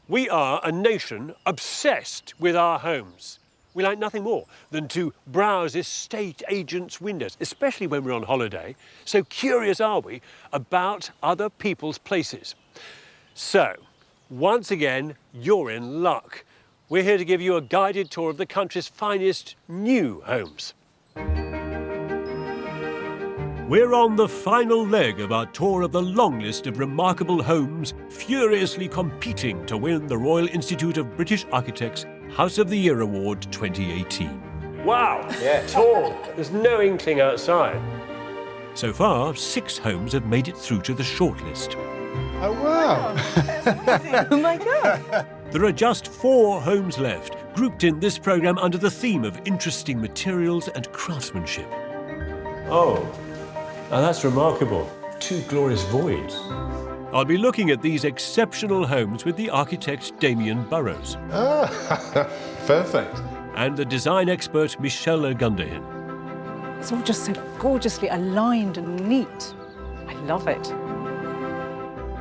We are a nation obsessed with our homes. We like nothing more than to browse estate agents' windows, especially when we're on holiday. So curious are we about other people's places. So, once again, you're in luck. We're here to give you a guided tour of the country's finest new homes. We're on the final leg of our tour of the long list of remarkable homes furiously competing to win the Royal Institute of British Architects House of the Year Award 2018. Wow, yeah, tall. There's no inkling outside. So far, 6 homes have made it through to the shortlist. Oh, wow. Oh, my God. There are just 4 homes left, grouped in this programme under the theme of interesting materials and craftsmanship. Oh. Now that's remarkable. 2 glorious voids. I'll be looking at these exceptional homes with the architect Damien Burrows. Ah, perfect. And the design expert Michelle Gunderhin. It's all just so gorgeously aligned and neat. I love it.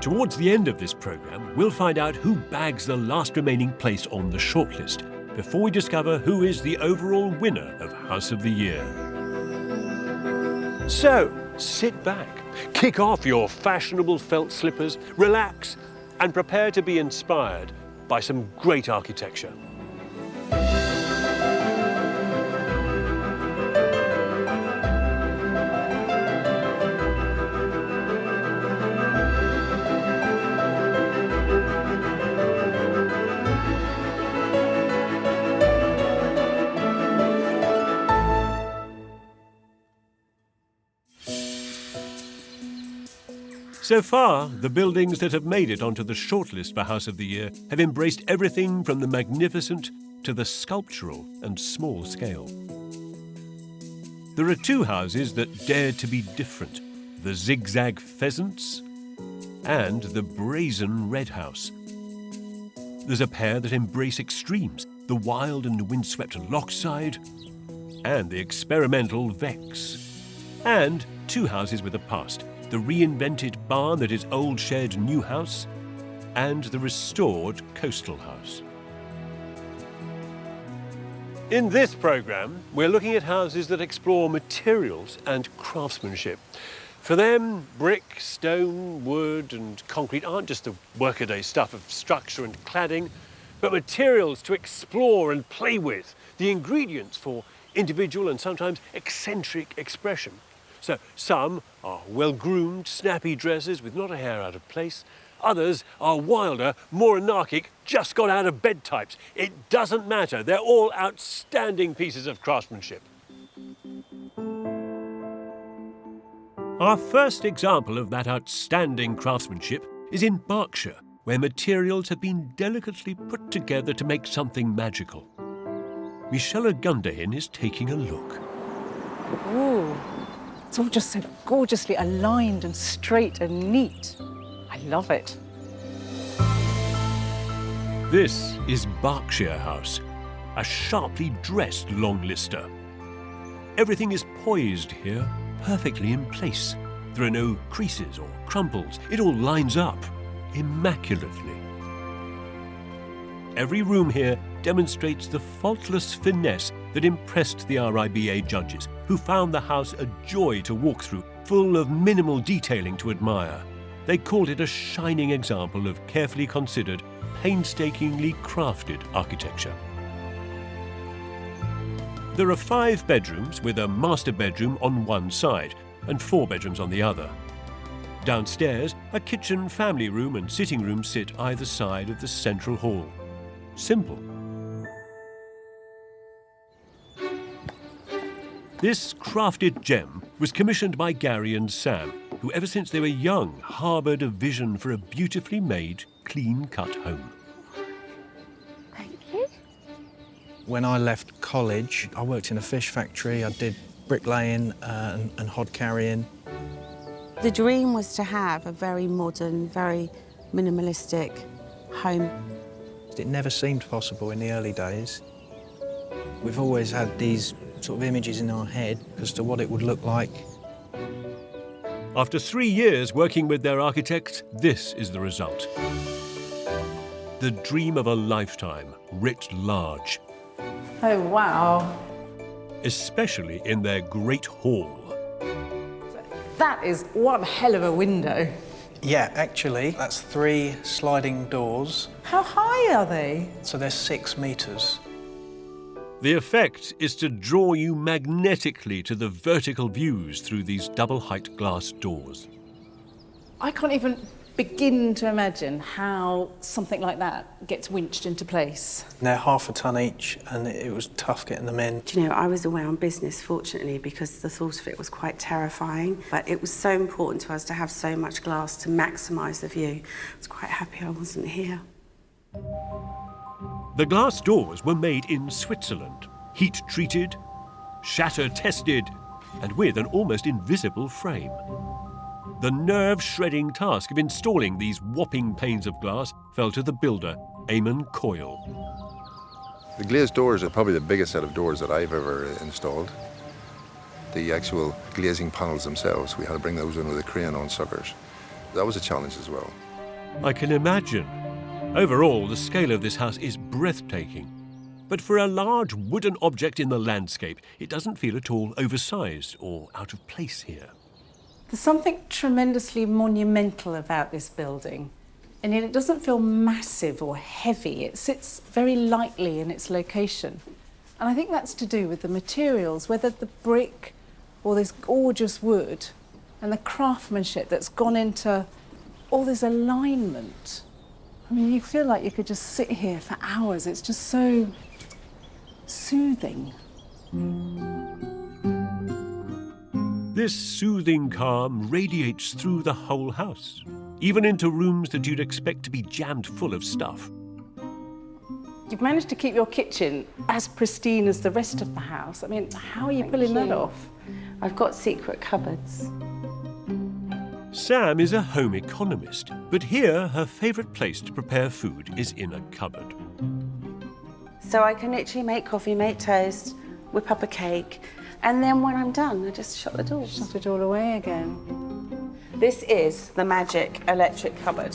Towards the end of this programme, we'll find out who bags the last remaining place on the shortlist before we discover who is the overall winner of House of the Year. So, sit back, kick off your fashionable felt slippers, relax, and prepare to be inspired by some great architecture. So far, the buildings that have made it onto the shortlist for House of the Year have embraced everything from the magnificent to the sculptural and small scale. There are 2 houses that dared to be different, the Zigzag Pheasants and the Brazen Red House. There's a pair that embrace extremes, the wild and windswept Lochside and the experimental Vex. And 2 houses with a past, the reinvented barn that is Old Shed New House, and the restored Coastal House. In this programme, we're looking at houses that explore materials and craftsmanship. For them, brick, stone, wood and concrete aren't just the workaday stuff of structure and cladding, but materials to explore and play with, the ingredients for individual and sometimes eccentric expression. So some are well-groomed, snappy dresses with not a hair out of place. Others are wilder, more anarchic, just got out of bed types. It doesn't matter. They're all outstanding pieces of craftsmanship. Our first example of that outstanding craftsmanship is in Berkshire, where materials have been delicately put together to make something magical. Michelle Gunderhin is taking a look. Ooh. It's all just so gorgeously aligned and straight and neat. I love it. This is Berkshire House, a sharply dressed long lister. Everything is poised here, perfectly in place. There are no creases or crumples. It all lines up immaculately. Every room here demonstrates the faultless finesse that impressed the RIBA judges, who found the house a joy to walk through, full of minimal detailing to admire. They called it a shining example of carefully considered, painstakingly crafted architecture. There are 5 bedrooms with a master bedroom on one side and 4 bedrooms on the other. Downstairs, a kitchen, family room and sitting room sit either side of the central hall. Simple. This crafted gem was commissioned by Gary and Sam, who ever since they were young harboured a vision for a beautifully made, clean-cut home. Thank you. When I left college, I worked in a fish factory. I did bricklaying and hod carrying. The dream was to have a very modern, very minimalistic home. It never seemed possible in the early days. We've always had these sort of images in our head as to what it would look like. After 3 years working with their architects, this is the result. the dream of a lifetime writ large, Oh, wow. especially in their great hall. That is one hell of a window. Yeah, actually, that's 3 sliding doors, How high are they? so they're 6 metres. The effect is to draw you magnetically to the vertical views through these double-height glass doors. I can't even begin to imagine how something like that gets winched into place. They're half a tonne each, and it was tough getting them in. Do you know, I was away on business, fortunately, because the thought of it was quite terrifying. But it was so important to us to have so much glass to maximise the view. I was quite happy I wasn't here. The glass doors were made in Switzerland, heat-treated, shatter-tested, and with an almost invisible frame. The nerve-shredding task of installing these whopping panes of glass fell to the builder, Eamon Coyle. The glazed doors are probably the biggest set of doors that I've ever installed. The actual glazing panels themselves, we had to bring those in with a crane on suckers. That was a challenge as well. I can imagine. Overall, the scale of this house is breathtaking. But for a large wooden object in the landscape, it doesn't feel at all oversized or out of place here. There's something tremendously monumental about this building, and yet it doesn't feel massive or heavy. It sits very lightly in its location. And I think that's to do with the materials, whether the brick or this gorgeous wood and the craftsmanship that's gone into all this alignment. I mean, you feel like you could just sit here for hours. It's just so soothing. This soothing calm radiates through the whole house, even into rooms that you'd expect to be jammed full of stuff. You've managed to keep your kitchen as pristine as the rest of the house. I mean, how are you pulling that off? I've got secret cupboards. Sam is a home economist, but here her favourite place to prepare food is in a cupboard. So I can literally make coffee, make toast, whip up a cake, and then when I'm done, I just shut the doors. Shut it all away again. This is the magic electric cupboard.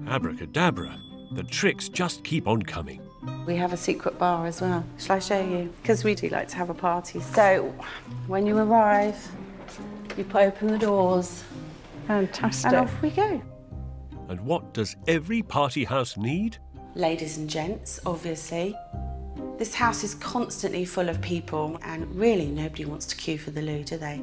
Abracadabra. The tricks just keep on coming. We have a secret bar as well. Shall I show you? Because we do like to have a party. So when you arrive, you open the doors, Fantastic. and off we go. And what does every party house need? Ladies and gents, obviously. This house is constantly full of people, and really nobody wants to queue for the loo, do they?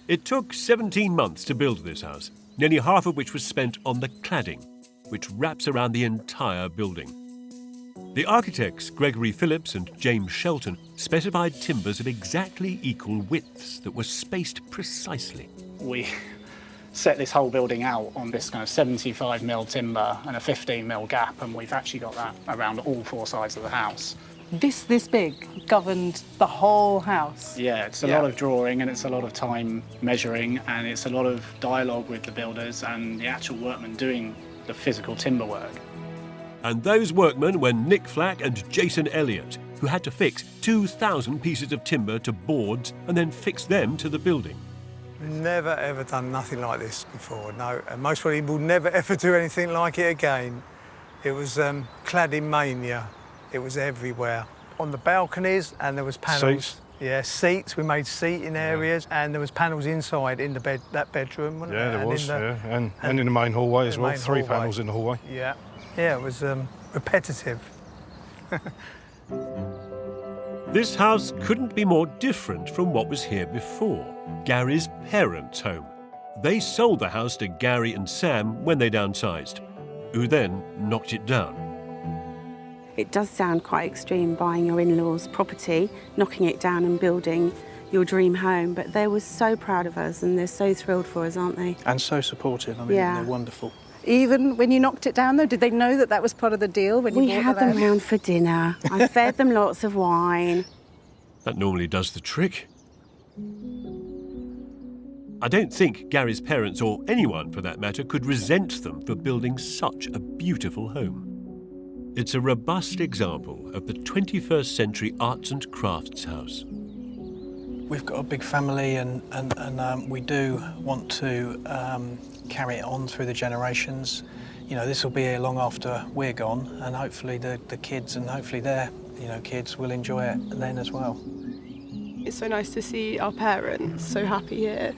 It took 17 months to build this house, nearly half of which was spent on the cladding, which wraps around the entire building. The architects, Gregory Phillips and James Shelton, specified timbers of exactly equal widths that were spaced precisely. We set this whole building out on this kind of 75mm timber and a 15mm gap, and we've actually got that around all 4 sides of the house. This big governed the whole house. Yeah, it's a lot of drawing, and it's a lot of time measuring, and it's a lot of dialogue with the builders and the actual workmen doing the physical timber work. And those workmen were Nick Flack and Jason Elliott, who had to fix 2,000 pieces of timber to boards and then fix them to the building. Never ever done nothing like this before, no. And most people will never ever do anything like it again. It was cladding mania. It was everywhere. On the balconies, and there was panels. Seats. Yeah, seats. We made seating areas, and there was panels inside in the that bedroom. Wasn't Yeah, there? there was, And and in the main hallway as the well, main 3 hallway. panels in the hallway. Yeah, yeah, it was repetitive. This house couldn't be more different from what was here before, Gary's parents' home. They sold the house to Gary and Sam when they downsized, who then knocked it down. It does sound quite extreme, buying your in-laws' property, knocking it down and building your dream home, but they were so proud of us and they're so thrilled for us, aren't they? And so supportive. I mean, Yeah. they're wonderful. Even when you knocked it down, though, did they know that that was part of the deal when you We bought had the them house? round for dinner. I fed them lots of wine. That normally does the trick. I don't think Gary's parents, or anyone for that matter, could resent them for building such a beautiful home. It's a robust example of the 21st century arts and crafts house. We've got a big family and we do want to carry it on through the generations. You know, this will be here long after we're gone, and hopefully the kids and hopefully their kids will enjoy it then as well. It's so nice to see our parents so happy here.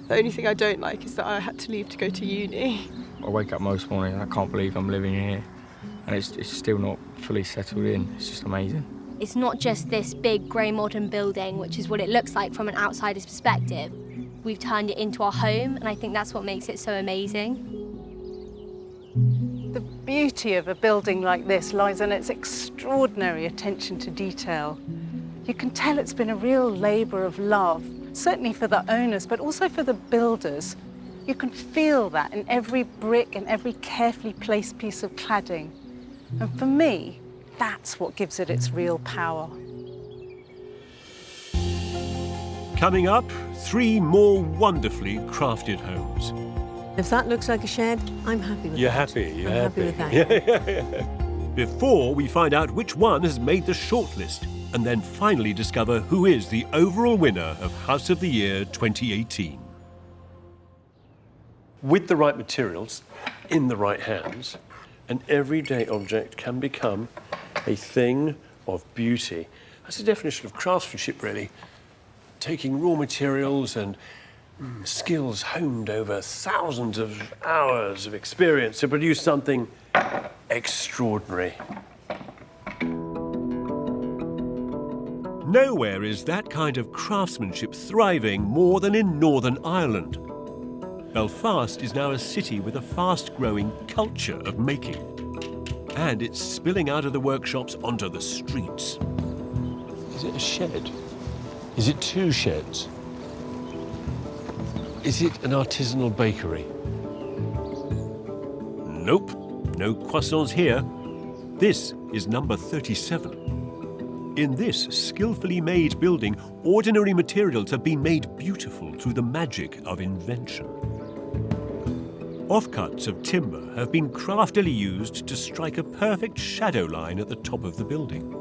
The only thing I don't like is that I had to leave to go to uni. I wake up most mornings and I can't believe I'm living here, and it's still not fully settled in. It's just amazing. It's not just this big grey modern building, which is what it looks like from an outsider's perspective. We've turned it into our home, and I think that's what makes it so amazing. The beauty of a building like this lies in its extraordinary attention to detail. You can tell it's been a real labour of love, certainly for the owners, but also for the builders. You can feel that in every brick and every carefully placed piece of cladding. And for me, that's what gives it its real power. Coming up, 3 more wonderfully crafted homes. If that looks like a shed, I'm happy with You're that. happy, you're I'm happy. happy with that. Before we find out which one has made the shortlist, and then finally discover who is the overall winner of House of the Year 2018. With the right materials, in the right hands, an everyday object can become a thing of beauty. That's the definition of craftsmanship, really. Taking raw materials and skills honed over thousands of hours of experience to produce something extraordinary. Nowhere is that kind of craftsmanship thriving more than in Northern Ireland. Belfast is now a city with a fast-growing culture of making. And it's spilling out of the workshops onto the streets. Is it a shed? Is it 2 sheds? Is it an artisanal bakery? Nope, no croissants here. This is number 37. In this skillfully made building, ordinary materials have been made beautiful through the magic of invention. Offcuts of timber have been craftily used to strike a perfect shadow line at the top of the building.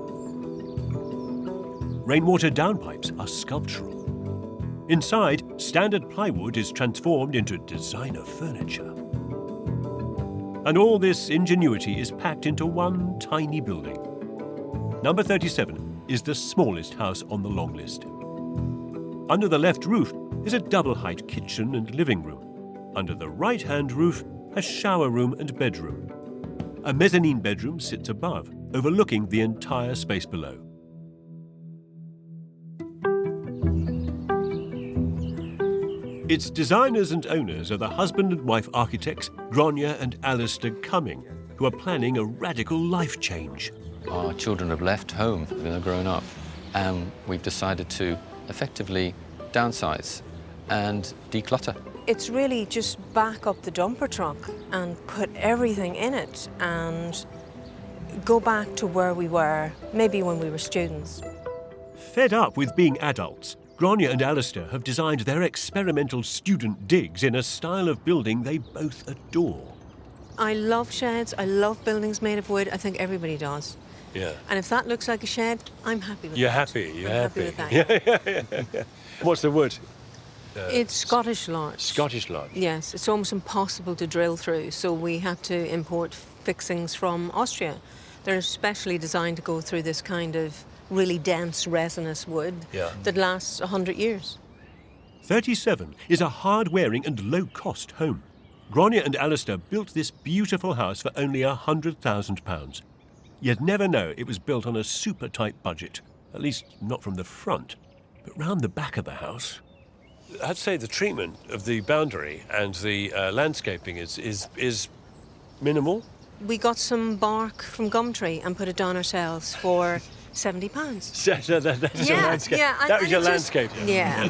Rainwater downpipes are sculptural. Inside, standard plywood is transformed into designer furniture. And all this ingenuity is packed into one tiny building. Number 37 is the smallest house on the long list. Under the left roof is a double-height kitchen and living room. Under the right-hand roof, a shower room and bedroom. A mezzanine bedroom sits above, overlooking the entire space below. Its designers and owners are the husband and wife architects Gráinne and Alistair Cumming, who are planning a radical life change. Our children have left home, they're grown up, and we've decided to effectively downsize and declutter. It's really just back up the dumper truck and put everything in it and go back to where we were, maybe when we were students. Fed up with being adults, Gráinne and Alistair have designed their experimental student digs in a style of building they both adore. I love sheds, I love buildings made of wood, I think everybody does. Yeah. And if that looks like a shed, I'm happy with You're that. happy, you're I'm happy. happy with that. Yeah. What's the wood? It's Scottish larch. Scottish larch. Yes, it's almost impossible to drill through, so we had to import fixings from Austria. They're specially designed to go through this kind of really dense resinous wood that lasts 100 years. 37 is a hard-wearing and low-cost home. Gráinne and Alistair built this beautiful house for only £100,000. You'd never know it was built on a super tight budget, at least not from the front. But round the back of the house, I'd say the treatment of the boundary and the landscaping is minimal. We got some bark from Gumtree and put it down ourselves for £70. That's your landscape. Yeah, that was your landscape. Yeah.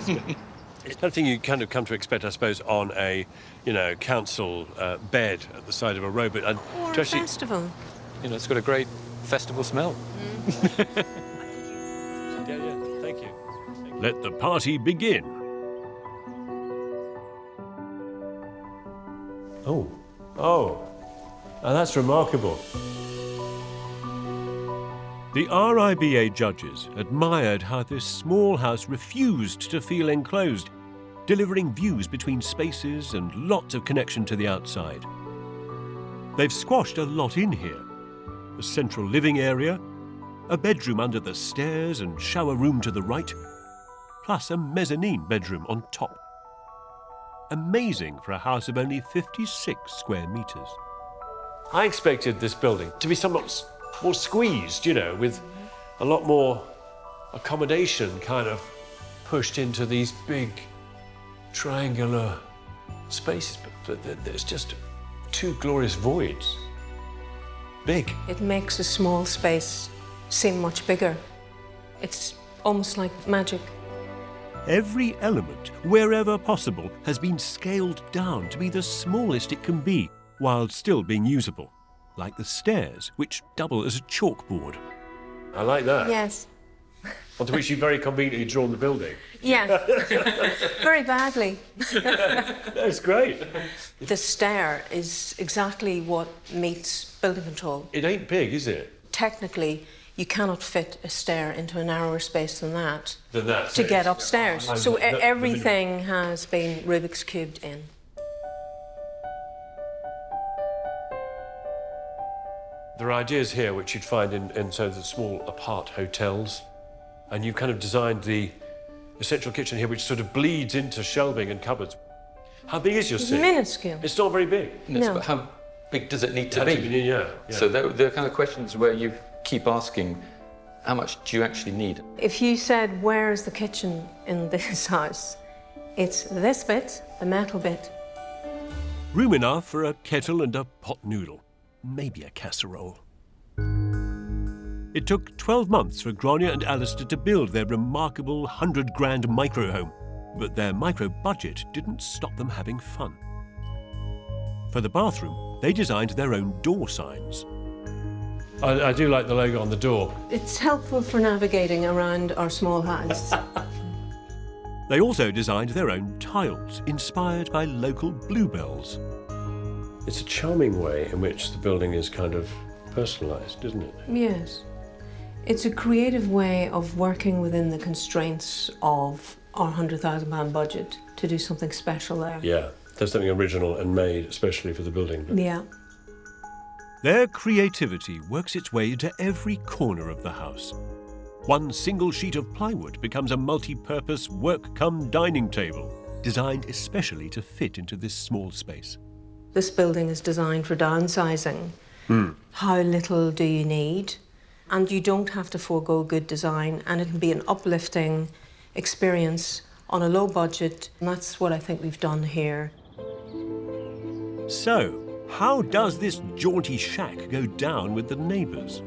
It's something you kind of come to expect, I suppose, on a, council bed at the side of a road. But Or a festival. It's got a great festival smell. Yeah, thank you. Let the party begin. Oh, that's remarkable. The RIBA judges admired how this small house refused to feel enclosed, delivering views between spaces and lots of connection to the outside. They've squashed a lot in here. A central living area, a bedroom under the stairs and shower room to the right, plus a mezzanine bedroom on top. Amazing for a house of only 56 square metres. I expected this building to be somewhat more squeezed, you know, with a lot more accommodation kind of pushed into these big triangular spaces, but there's just two glorious voids. Big. It makes a small space seem much bigger. It's almost like magic. Every element, wherever possible, has been scaled down to be the smallest it can be, while still being usable, like the stairs, which double as a chalkboard. I like that. Yes. Onto which you've very conveniently drawn the building. Yeah. Very badly. That's great. The stair is exactly what meets building control. It ain't big, is it? Technically, you cannot fit a stair into a narrower space than that To to get upstairs. So the everything has been Rubik's cubed in. There are ideas here which you'd find in so the small apart hotels, and you kind of designed the central kitchen here, which sort of bleeds into shelving and cupboards. How big is your It's sink? minuscule. It's not very big. No. But how big does it need to Had be? to be, yeah. So there are kind of questions where you keep asking, how much do you actually need? If you said, where is the kitchen in this house? It's this bit, the metal bit. Room enough for a kettle and a pot noodle, maybe a casserole. It took 12 months for Grania and Alistair to build their remarkable 100 grand micro home, but their micro budget didn't stop them having fun. For the bathroom, they designed their own door signs. I do like the logo on the door. It's helpful for navigating around our small house. They also designed their own tiles, inspired by local bluebells. It's a charming way in which the building is kind of personalised, isn't it? Yes. It's a creative way of working within the constraints of our £100,000 budget to do something special there. Yeah, there's something original and made especially for the building. Yeah. Their creativity works its way into every corner of the house. One single sheet of plywood becomes a multi-purpose work-cum-dining table, designed especially to fit into this small space. This building is designed for downsizing. How little do you need? And you don't have to forego good design, and it can be an uplifting experience on a low budget, and that's what I think we've done here. So, how does this jaunty shack go down with the neighbours?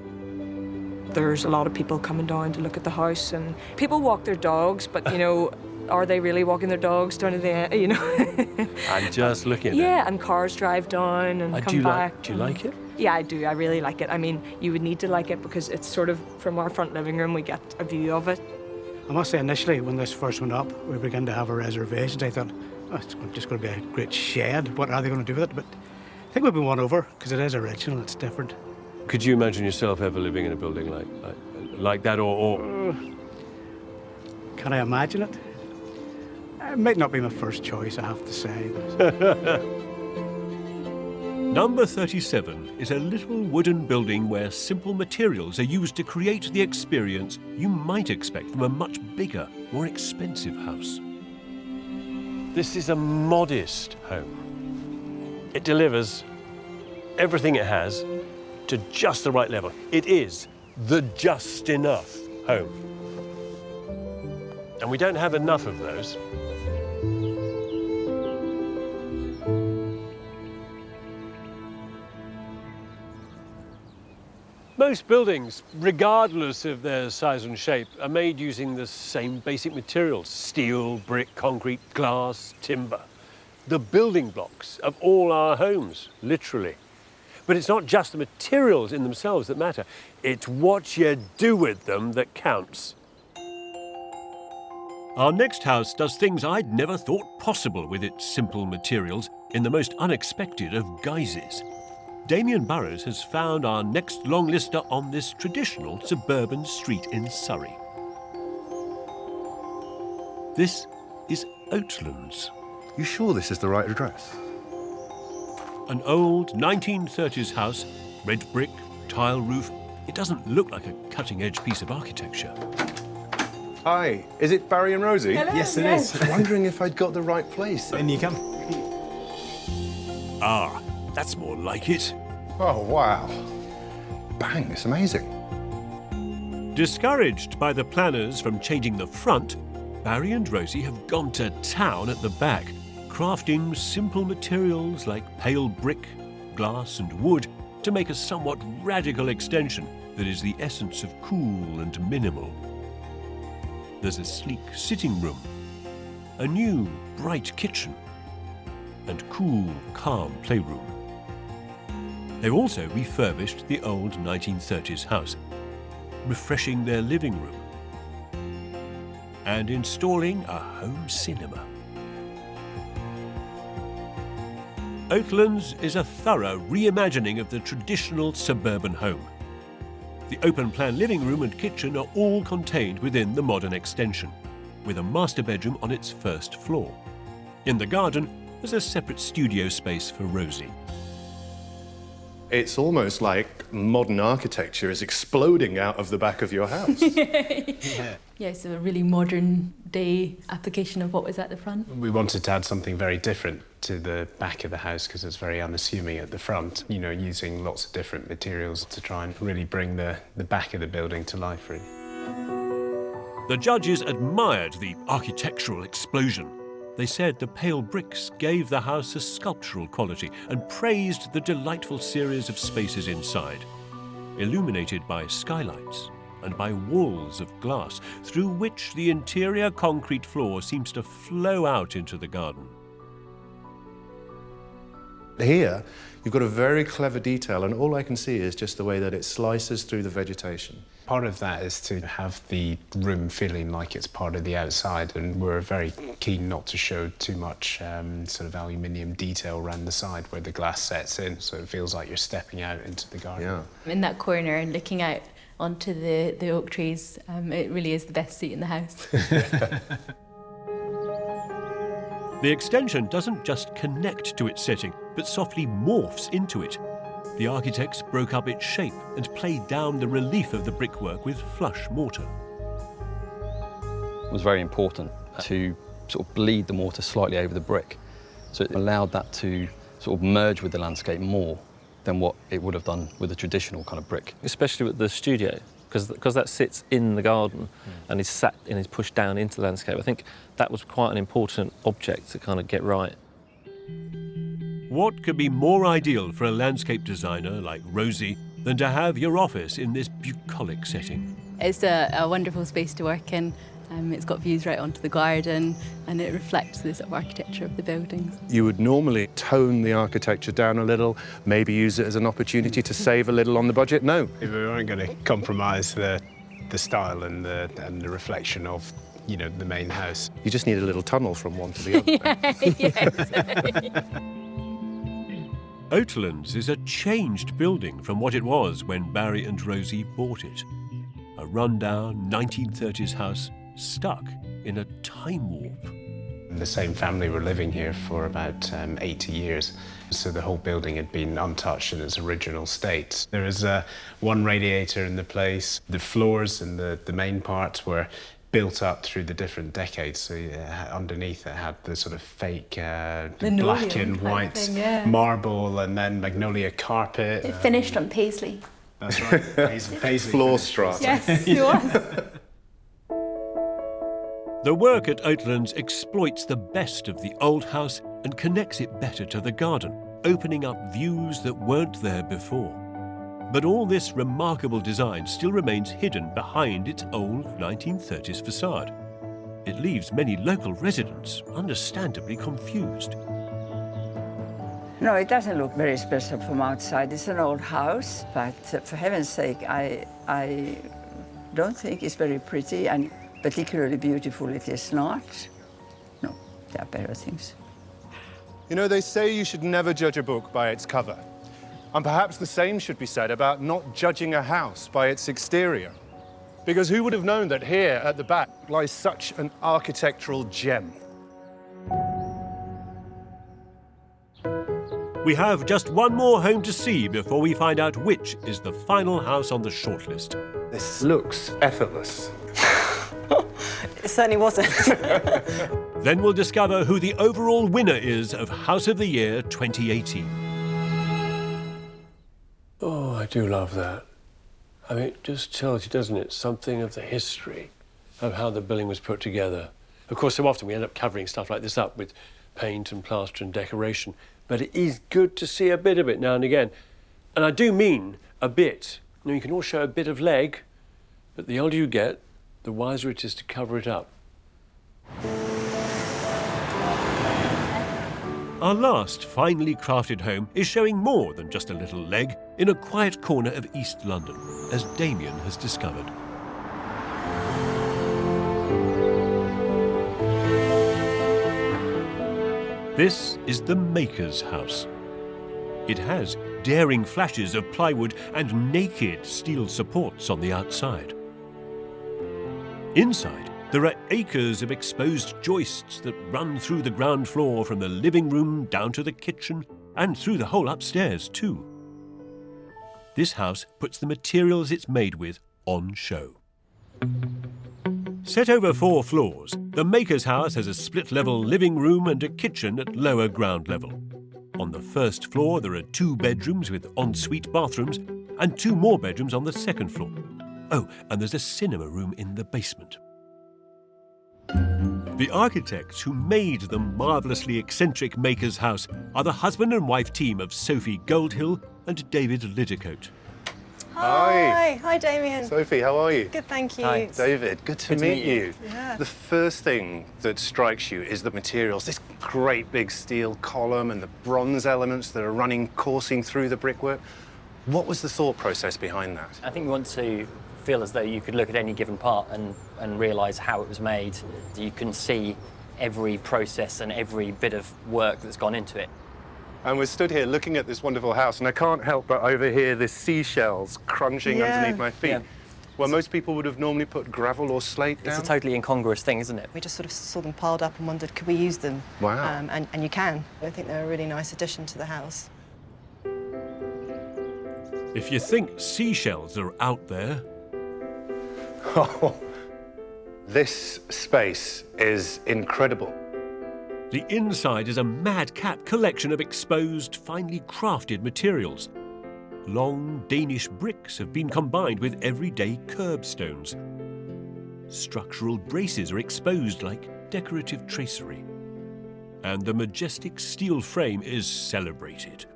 There's a lot of people coming down to look at the house, and people walk their dogs, but, you know, are they really walking their dogs down to the end, you know? I'm just looking at Yeah, and cars drive down and come back. Do you like it? Yeah, I do. I really like it. I mean, you would need to like it because it's sort of, from our front living room, we get a view of it. I must say, initially, when this first went up, we began to have a reservation. I thought, oh, it's just going to be a great shed. What are they going to do with it? But I think we've been won over because it is original, it's different. Could you imagine yourself ever living in a building like that, or... Can I imagine it? It might not be my first choice, I have to say. But... Number 37 is a little wooden building where simple materials are used to create the experience you might expect from a much bigger, more expensive house. This is a modest home. It delivers everything it has to just the right level. It is the just enough home. And we don't have enough of those. Most buildings, regardless of their size and shape, are made using the same basic materials: steel, brick, concrete, glass, timber. The building blocks of all our homes, literally. But it's not just the materials in themselves that matter. It's what you do with them that counts. Our next house does things I'd never thought possible with its simple materials in the most unexpected of guises. Damien Burrows has found our next long lister on this traditional suburban street in Surrey. This is Oatlands. You sure this is the right address? An old 1930s house, red brick, tile roof. It doesn't look like a cutting-edge piece of architecture. Hi, is it Barry and Rosie? Hello, yes, it is. Wondering if I'd got the right place. In you come. Ah, that's more like it. Oh, wow. Bang, it's amazing. Discouraged by the planners from changing the front, Barry and Rosie have gone to town at the back, crafting simple materials like pale brick, glass and wood to make a somewhat radical extension that is the essence of cool and minimal. There's a sleek sitting room, a new bright kitchen, and cool, calm playroom. They've also refurbished the old 1930s house, refreshing their living room and installing a home cinema. Oatlands is a thorough reimagining of the traditional suburban home. The open-plan living room and kitchen are all contained within the modern extension, with a master bedroom on its first floor. In the garden, there's a separate studio space for Rosie. It's almost like modern architecture is exploding out of the back of your house. Yeah, it's a really modern day application of what was at the front. We wanted to add something very different to the back of the house because it's very unassuming at the front, you know, using lots of different materials to try and really bring the back of the building to life, really. The judges admired the architectural explosion. They said the pale bricks gave the house a sculptural quality and praised the delightful series of spaces inside, illuminated by skylights and by walls of glass through which the interior concrete floor seems to flow out into the garden. Here, you've got a very clever detail, and all I can see is just the way that it slices through the vegetation. Part of that is to have the room feeling like it's part of the outside, and we're very keen not to show too much sort of aluminium detail around the side where the glass sets in, so it feels like you're stepping out into the garden. Yeah. In that corner and looking out onto the oak trees, it really is the best seat in the house. The extension doesn't just connect to its setting, but softly morphs into it. The architects broke up its shape and played down the relief of the brickwork with flush mortar. It was very important to sort of bleed the mortar slightly over the brick, so it allowed that to sort of merge with the landscape more than what it would have done with a traditional kind of brick. Especially with the studio, because that sits in the garden and is sat and is pushed down into the landscape. I think that was quite an important object to kind of get right. What could be more ideal for a landscape designer like Rosie than to have your office in this bucolic setting? It's a wonderful space to work in. It's got views right onto the garden and it reflects the sort of architecture of the buildings. You would normally tone the architecture down a little, maybe use it as an opportunity to save a little on the budget. No. We weren't going to compromise the style and the reflection of, you know, the main house. You just need a little tunnel from one to the other. Oatlands is a changed building from what it was when Barry and Rosie bought it. A rundown 1930s house stuck in a time warp. The same family were living here for about 80 years, so the whole building had been untouched in its original state. There was one radiator in the place. The floors and the main parts were built up through the different decades, so underneath it had the sort of fake black and white thing, marble, and then magnolia carpet. It finished on paisley. That's right, paisley floor strata. Yes, it was. The work at Oatlands exploits the best of the old house and connects it better to the garden, opening up views that weren't there before. But all this remarkable design still remains hidden behind its old 1930s facade. It leaves many local residents understandably confused. No, it doesn't look very special from outside. It's an old house, but for heaven's sake, I don't think it's very pretty, and particularly beautiful it is not. No, there are better things. You know, they say you should never judge a book by its cover. And perhaps the same should be said about not judging a house by its exterior. Because who would have known that here at the back lies such an architectural gem? We have just one more home to see before we find out which is the final house on the shortlist. This looks effortless. It certainly wasn't. Then we'll discover who the overall winner is of House of the Year 2018. Oh, I do love that. I mean, it just tells you, doesn't it, something of the history of how the building was put together. Of course, so often we end up covering stuff like this up with paint and plaster and decoration, but it is good to see a bit of it now and again. And I do mean a bit. You know, you can all show a bit of leg, but the older you get, the wiser it is to cover it up. Our last finely crafted home is showing more than just a little leg in a quiet corner of East London, as Damien has discovered. This is the Maker's House. It has daring flashes of plywood and naked steel supports on the outside. Inside, there are acres of exposed joists that run through the ground floor from the living room down to the kitchen and through the whole upstairs too. This house puts the materials it's made with on show. Set over 4 floors, the Maker's House has a split-level living room and a kitchen at lower ground level. On the first floor, there are 2 bedrooms with ensuite bathrooms and 2 more bedrooms on the second floor. Oh, and there's a cinema room in the basement. The architects who made the marvellously eccentric Maker's House are the husband and wife team of Sophie Goldhill and David Liddicote. Hi. Hi, Damien. Sophie, how are you? Good, thank you. Hi. David, good to meet you. Yeah. The first thing that strikes you is the materials. This great big steel column and the bronze elements that are coursing through the brickwork. What was the thought process behind that? I think we want to feel as though you could look at any given part and realise how it was made. You can see every process and every bit of work that's gone into it. And we're stood here looking at this wonderful house, and I can't help but overhear the seashells crunching underneath my feet. Yeah. Well, most people would have normally put gravel or slate down. It's a totally incongruous thing, isn't it? We just sort of saw them piled up and wondered, could we use them? Wow. And you can. I think they're a really nice addition to the house. If you think seashells are out there... Oh, this space is incredible. The inside is a madcap collection of exposed, finely crafted materials. Long Danish bricks have been combined with everyday curbstones. Structural braces are exposed like decorative tracery. And the majestic steel frame is celebrated.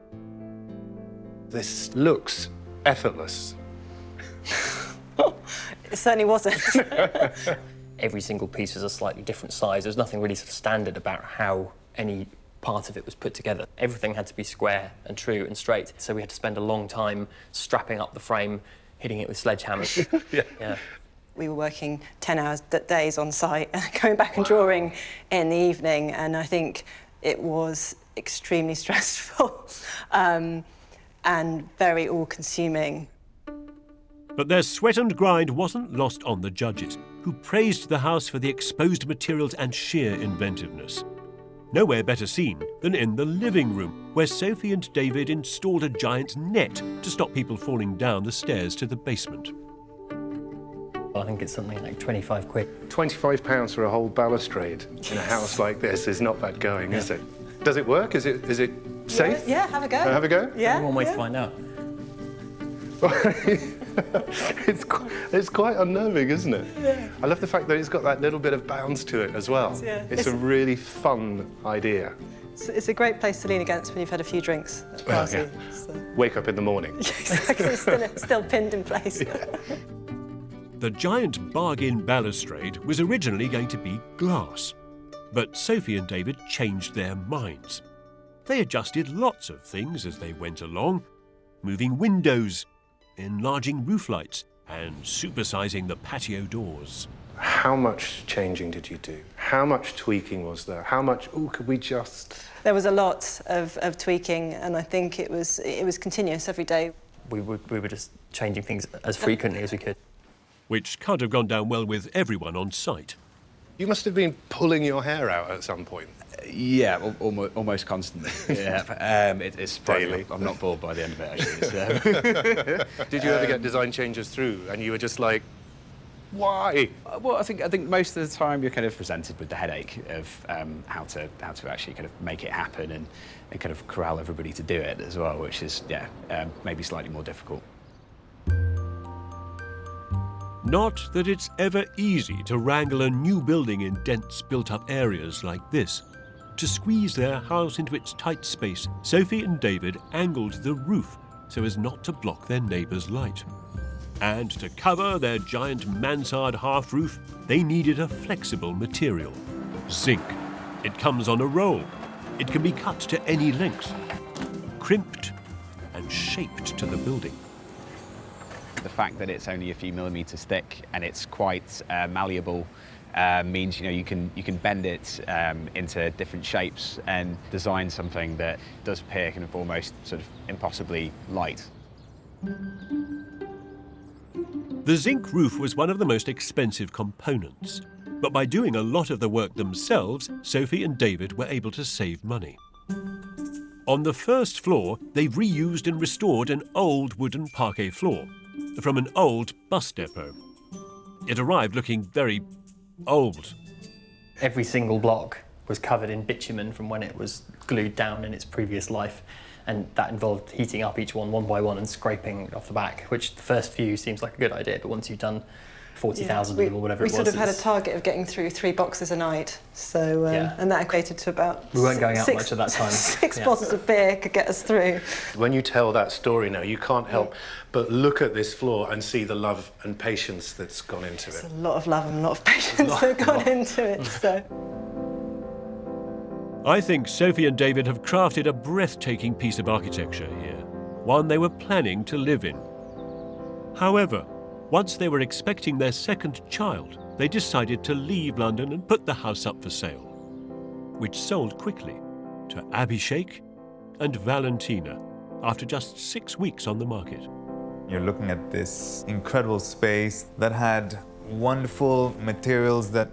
This looks effortless. It certainly wasn't. Every single piece was a slightly different size. There's nothing really sort of standard about how any part of it was put together. Everything had to be square and true and straight. So we had to spend a long time strapping up the frame, hitting it with sledgehammers. Yeah. We were working 10-hour days on site, going back and drawing in the evening, and I think it was extremely stressful and very all-consuming. But their sweat and grind wasn't lost on the judges, who praised the house for the exposed materials and sheer inventiveness. Nowhere better seen than in the living room, where Sophie and David installed a giant net to stop people falling down the stairs to the basement. I think it's something like 25 quid. £25 for a whole balustrade in a house like this is not bad going, is it? Does it work? Is it safe? Yeah, have a go. Have a go? Yeah. One way to find out. It's quite unnerving, isn't it? Yeah. I love the fact that it's got that little bit of bounce to it as well. Yeah. It's a really fun idea. It's a great place to lean against when you've had a few drinks at a party. Yeah. Wake up in the morning. Exactly, still pinned in place. Yeah. The giant bargain balustrade was originally going to be glass, but Sophie and David changed their minds. They adjusted lots of things as they went along, moving windows, enlarging roof lights, and supersizing the patio doors. How much changing did you do? How much tweaking was there? How much, could we just... There was a lot of tweaking, and I think it was continuous every day. We were just changing things as frequently as we could. Which can't have gone down well with everyone on site. You must have been pulling your hair out at some point. Yeah, almost constantly. Yeah, it's daily. I'm not bored by the end of it, actually. Did you ever get design changes through and you were just like, why? Well, I think most of the time you're kind of presented with the headache of how to actually kind of make it happen and kind of corral everybody to do it as well, which is maybe slightly more difficult. Not that it's ever easy to wrangle a new building in dense built-up areas like this. To squeeze their house into its tight space, Sophie and David angled the roof so as not to block their neighbour's light. And to cover their giant mansard half roof, they needed a flexible material, zinc. It comes on a roll. It can be cut to any length, crimped and shaped to the building. The fact that it's only a few millimetres thick and it's quite malleable means you can bend it into different shapes and design something that does appear kind of almost sort of impossibly light. The zinc roof was one of the most expensive components, but by doing a lot of the work themselves, Sophie and David were able to save money. On the first floor, they've reused and restored an old wooden parquet floor from an old bus depot. It arrived looking very old. Every single block was covered in bitumen from when it was glued down in its previous life, and that involved heating up each one by one and scraping off the back, which the first few seems like a good idea, but once you've done 40,000 of them or whatever it was... We sort of had a target of getting through 3 boxes a night, so and that equated to about... We weren't going out much at that time. 6 bottles of beer could get us through. When you tell that story now, you can't help but look at this floor and see the love and patience that's gone into it. There's a lot of love and a lot of patience that gone into it, so... I think Sophie and David have crafted a breathtaking piece of architecture here, one they were planning to live in. However, once they were expecting their second child, they decided to leave London and put the house up for sale, which sold quickly to Abhishek and Valentina after just 6 weeks on the market. You're looking at this incredible space that had wonderful materials that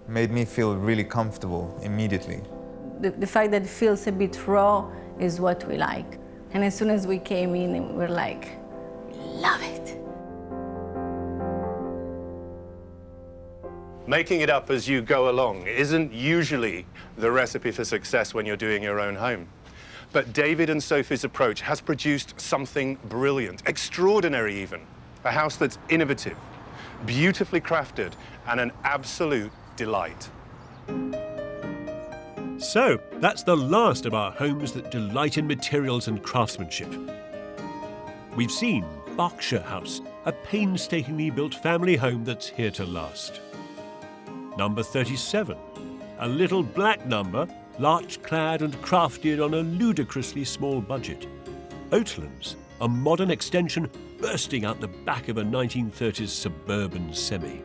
made me feel really comfortable immediately. The fact that it feels a bit raw is what we like. And as soon as we came in, we were like, love it. Making it up as you go along isn't usually the recipe for success when you're doing your own home. But David and Sophie's approach has produced something brilliant, extraordinary even. A house that's innovative, beautifully crafted, and an absolute delight. So, that's the last of our homes that delight in materials and craftsmanship. We've seen Berkshire House, a painstakingly built family home that's here to last. Number 37, a little black number, larch-clad and crafted on a ludicrously small budget. Oatlands, a modern extension bursting out the back of a 1930s suburban semi.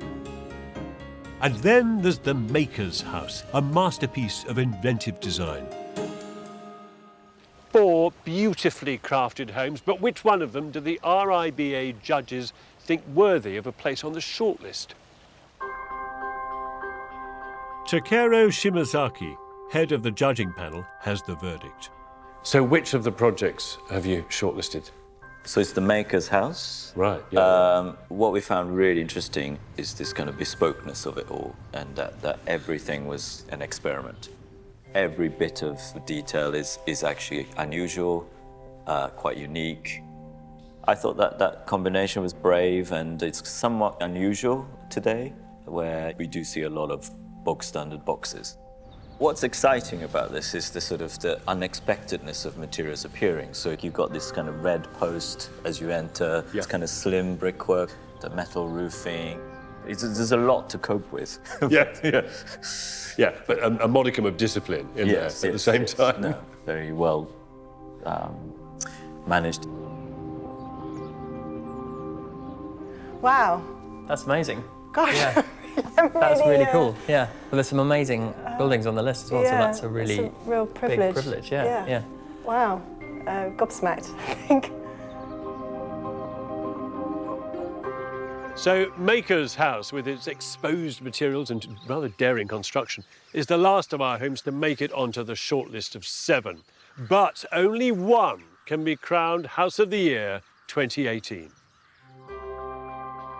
And then there's the Maker's House, a masterpiece of inventive design. 4 beautifully crafted homes, but which one of them do the RIBA judges think worthy of a place on the shortlist? Takero Shimazaki, head of the judging panel, has the verdict. So which of the projects have you shortlisted? So it's the Maker's House. Right, yeah. What we found really interesting is this kind of bespokeness of it all, and that everything was an experiment. Every bit of detail is actually unusual, quite unique. I thought that combination was brave, and it's somewhat unusual today, where we do see a lot of bog-standard boxes. What's exciting about this is the unexpectedness of materials appearing. So you've got this kind of red post as you enter, this kind of slim brickwork, the metal roofing. There's a lot to cope with. Yeah, but a modicum of discipline in there at the same time. No, very well managed. Wow. That's amazing. Gosh, yeah. I That's really cool, yeah. Well, there's some amazing buildings on the list as well, so that's a really it's a real privilege. big privilege, yeah. Wow, gobsmacked, I think. So Maker's House, with its exposed materials and rather daring construction, is the last of our homes to make it onto the shortlist of 7. But only one can be crowned House of the Year 2018.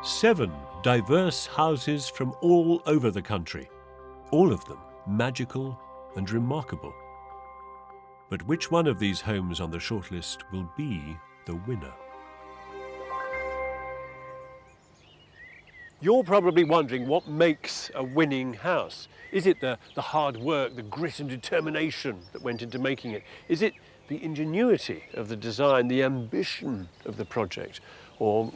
7 diverse houses from all over the country, all of them magical and remarkable. But which one of these homes on the shortlist will be the winner? You're probably wondering what makes a winning house. Is it the hard work, the grit and determination that went into making it? Is it the ingenuity of the design, the ambition of the project? Or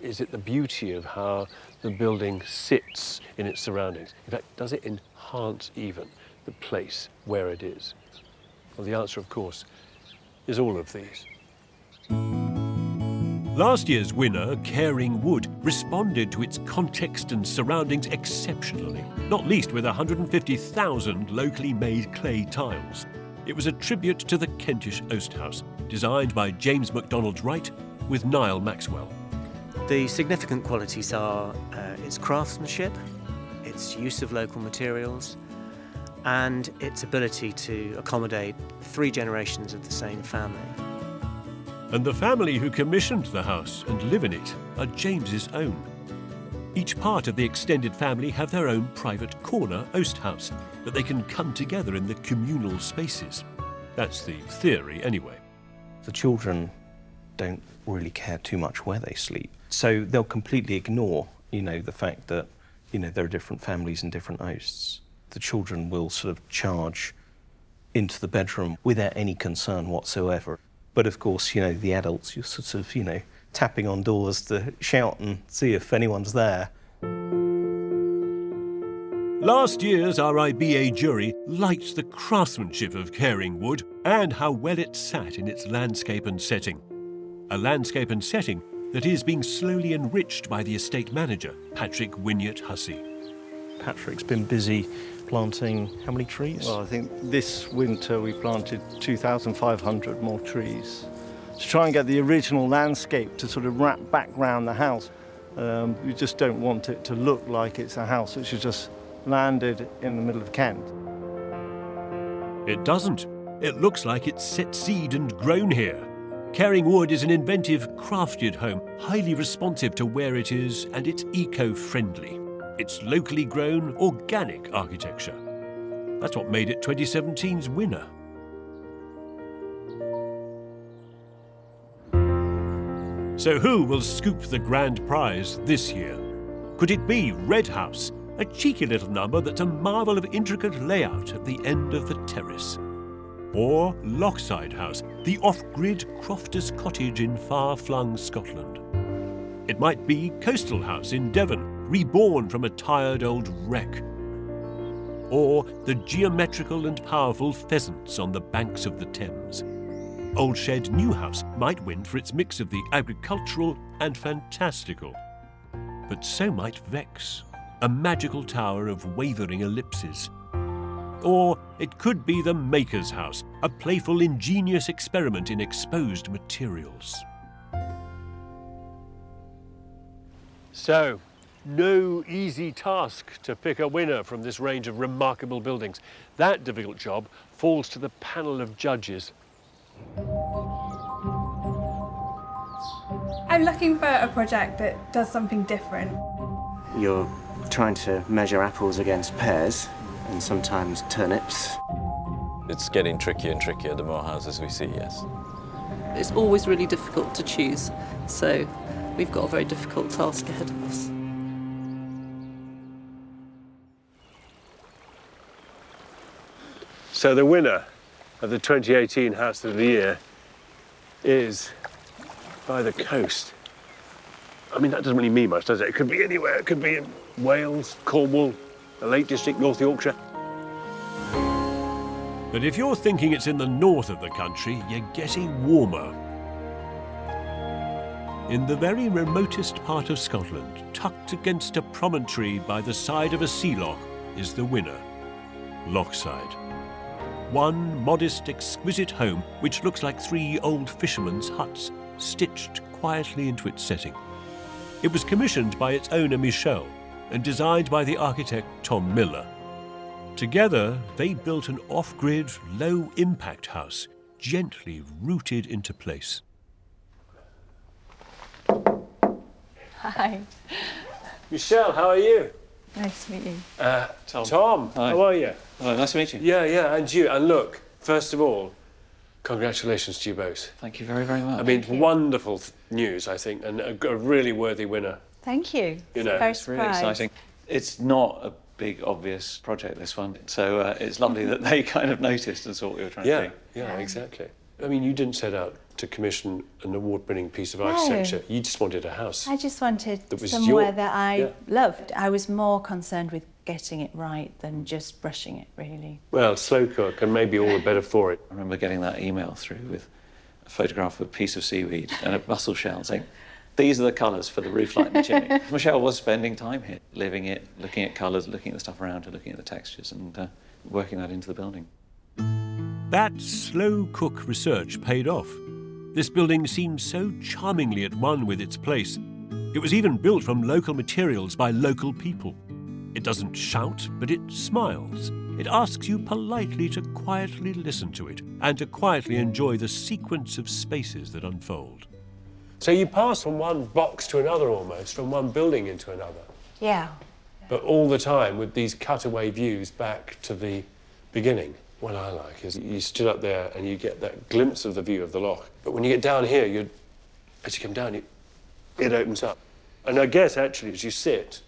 is it the beauty of how the building sits in its surroundings? In fact, does it enhance even the place where it is? Well, the answer, of course, is all of these. Last year's winner, Caring Wood, responded to its context and surroundings exceptionally, not least with 150,000 locally made clay tiles. It was a tribute to the Kentish Oast House, designed by James MacDonald Wright with Niall Maxwell. The significant qualities are its craftsmanship, its use of local materials, and its ability to accommodate 3 generations of the same family. And the family who commissioned the house and live in it are James's own. Each part of the extended family have their own private corner Oast House that they can come together in the communal spaces. That's the theory anyway. The children don't really care too much where they sleep, so they'll completely ignore, the fact that, there are different families and different Oasts. The children will sort of charge into the bedroom without any concern whatsoever. But of course, the adults, you're sort of, tapping on doors to shout and see if anyone's there. Last year's RIBA jury liked the craftsmanship of Caring Wood and how well it sat in its landscape and setting. A landscape and setting that is being slowly enriched by the estate manager, Patrick Wynyard-Hussey. Patrick's been busy planting how many trees? Well, I think this winter we planted 2,500 more trees to try and get the original landscape to sort of wrap back round the house. We just don't want it to look like it's a house which has just landed in the middle of Kent. It doesn't. It looks like it's set seed and grown here. Caring Wood is an inventive, crafted home, highly responsive to where it is, and it's eco-friendly. It's locally grown, organic architecture. That's what made it 2017's winner. So who will scoop the grand prize this year? Could it be Red House, a cheeky little number that's a marvel of intricate layout at the end of the terrace? Or Lochside House, the off-grid Crofter's Cottage in far-flung Scotland? It might be Coastal House in Devon, reborn from a tired old wreck. Or the geometrical and powerful Pheasants on the banks of the Thames. Old Shed New House might win for its mix of the agricultural and fantastical. But so might Vex, a magical tower of wavering ellipses. Or it could be the Maker's House, a playful, ingenious experiment in exposed materials. So, no easy task to pick a winner from this range of remarkable buildings. That difficult job falls to the panel of judges. I'm looking for a project that does something different. You're trying to measure apples against pears and sometimes turnips. It's getting trickier and trickier the more houses we see, yes. It's always really difficult to choose, so we've got a very difficult task ahead of us. So the winner of the 2018 House of the Year is by the coast. I mean, that doesn't really mean much, does it? It could be anywhere. It could be in Wales, Cornwall, the Lake District, North Yorkshire. But if you're thinking it's in the north of the country, you're getting warmer. In the very remotest part of Scotland, tucked against a promontory by the side of a sea loch, is the winner, Lochside. One modest, exquisite home which looks like 3 old fishermen's huts, stitched quietly into its setting. It was commissioned by its owner Michel and designed by the architect Tom Miller. Together, they built an off-grid, low-impact house, gently rooted into place. Hi. Michelle, how are you? Nice to meet you. Tom, how are you? Hello, nice to meet you. Yeah, and you. And look, first of all, congratulations to you both. Thank you very, very much. I mean, wonderful news, I think, and a really worthy winner. Thank you. You know, very it's really exciting. It's not a big, obvious project, this one, so it's lovely that they kind of noticed and saw what we were trying to do. Yeah, exactly. I mean, you didn't set out to commission an award-winning piece of architecture. You just wanted a house. I just wanted that was somewhere that I loved. I was more concerned with getting it right than just brushing it, really. Well, slow cook, and maybe all the better for it. I remember getting that email through with a photograph of a piece of seaweed and a mussel shell saying, these are the colours for the roof light and the chimney. Michelle was spending time here, living it, looking at colours, looking at the stuff around her, looking at the textures and working that into the building. That slow cook research paid off. This building seems so charmingly at one with its place. It was even built from local materials by local people. It doesn't shout, but it smiles. It asks you politely to quietly listen to it and to quietly enjoy the sequence of spaces that unfold. So you pass from one box to another almost, from one building into another. Yeah. But all the time with these cutaway views back to the beginning. What I like is you stood up there and you get that glimpse of the view of the loch. But when you get down here, as you come down, it opens up. And I guess, actually, as you sit,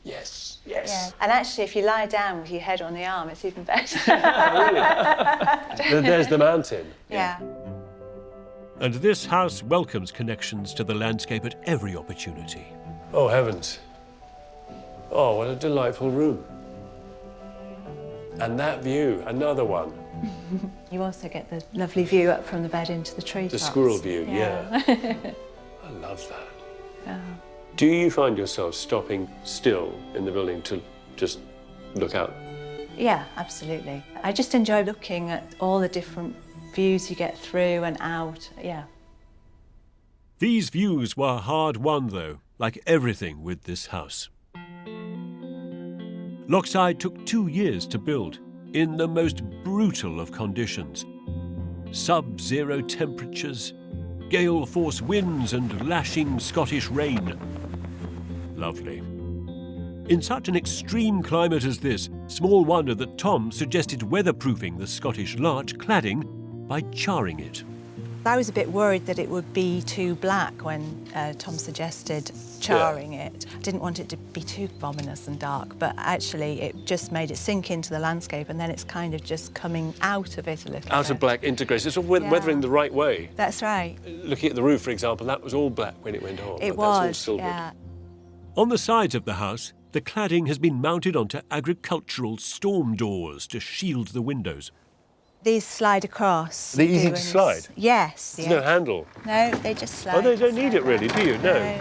yes. Yeah. And actually, if you lie down with your head on the arm, it's even better. Really? There's the mountain. Yeah. And this house welcomes connections to the landscape at every opportunity. Oh, heavens. Oh, what a delightful room. And that view, another one. You also get the lovely view up from the bed into the treetops. The squirrel view, yeah. I love that. Yeah. Do you find yourself stopping still in the building to just look out? Yeah, absolutely. I just enjoy looking at all the different views you get through and out, yeah. These views were hard won, though, like everything with this house. Lochside took 2 years to build, in the most brutal of conditions. Sub-zero temperatures, gale-force winds and lashing Scottish rain. Lovely. In such an extreme climate as this, small wonder that Tom suggested weatherproofing the Scottish larch cladding by charring it. I was a bit worried that it would be too black when Tom suggested charring it. I didn't want it to be too ominous and dark, but actually it just made it sink into the landscape and then it's kind of just coming out of it a little Out bit. of black integrated. It's sort of weathering the right way. That's right. Looking at the roof, for example, that was all black when it went on. It but that's all was, silvered. yeah. On the sides of the house, the cladding has been mounted onto agricultural storm doors to shield the windows. These slide across. Are they easy doing to slide? this. Yes. There's yeah. no handle. No, they just slide. Oh, they don't need it really, do you? No. No.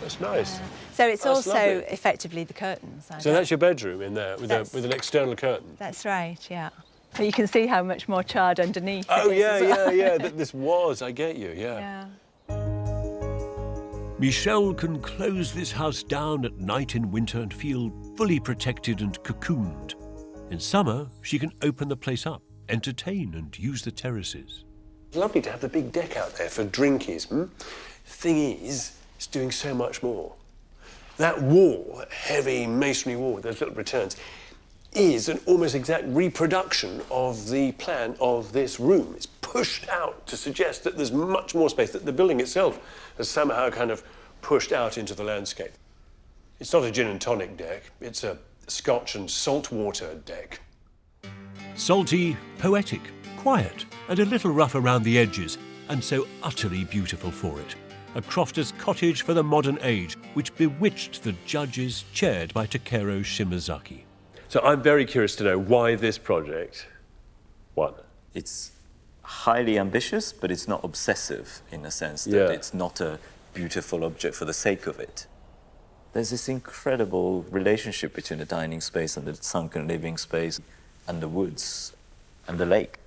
That's nice. So it's That's also lovely. effectively the curtains. So that's your bedroom in there with an external curtain? That's right, yeah. But you can see how much more charred underneath. Oh, it is yeah, as well. yeah. This was, I get you, yeah. Michelle can close this house down at night in winter and feel fully protected and cocooned. In summer, she can open the place up, entertain and use the terraces. It's lovely to have the big deck out there for drinkies. Thing is, it's doing so much more. That wall, that heavy masonry wall with those little returns, is an almost exact reproduction of the plan of this room. It's pushed out to suggest that there's much more space, that the building itself has somehow kind of pushed out into the landscape. It's not a gin and tonic deck, it's a Scotch and saltwater deck. Salty, poetic, quiet, and a little rough around the edges, and so utterly beautiful for it. A crofter's cottage for the modern age, which bewitched the judges chaired by Takeru Shimazaki. So I'm very curious to know why this project won. It's highly ambitious, but it's not obsessive in a sense that it's not a beautiful object for the sake of it. There's this incredible relationship between the dining space and the sunken living space and the woods and the lake.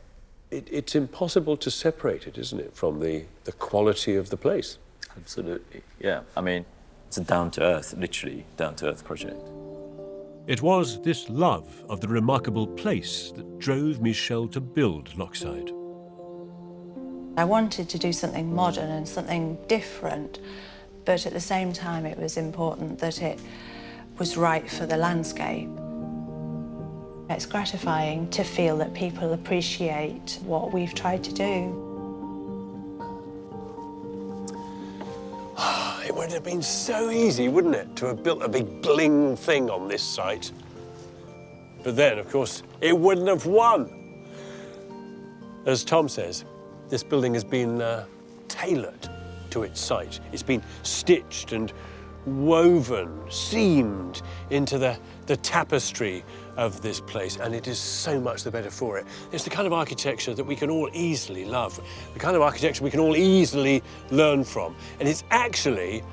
It's impossible to separate it, isn't it, from the quality of the place? Absolutely, yeah. I mean, it's a down-to-earth, literally down-to-earth project. It was this love of the remarkable place that drove Michel to build Lochside. I wanted to do something modern and something different, but at the same time it was important that it was right for the landscape. It's gratifying to feel that people appreciate what we've tried to do. It would have been so easy, wouldn't it, to have built a big bling thing on this site. But then, of course, it wouldn't have won. As Tom says, this building has been tailored to its site. It's been stitched and woven, seamed into the tapestry of this place, and it is so much the better for it. It's the kind of architecture that we can all easily love, the kind of architecture we can all easily learn from. And it's actually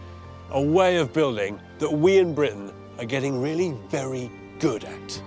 a way of building that we in Britain are getting really very good at.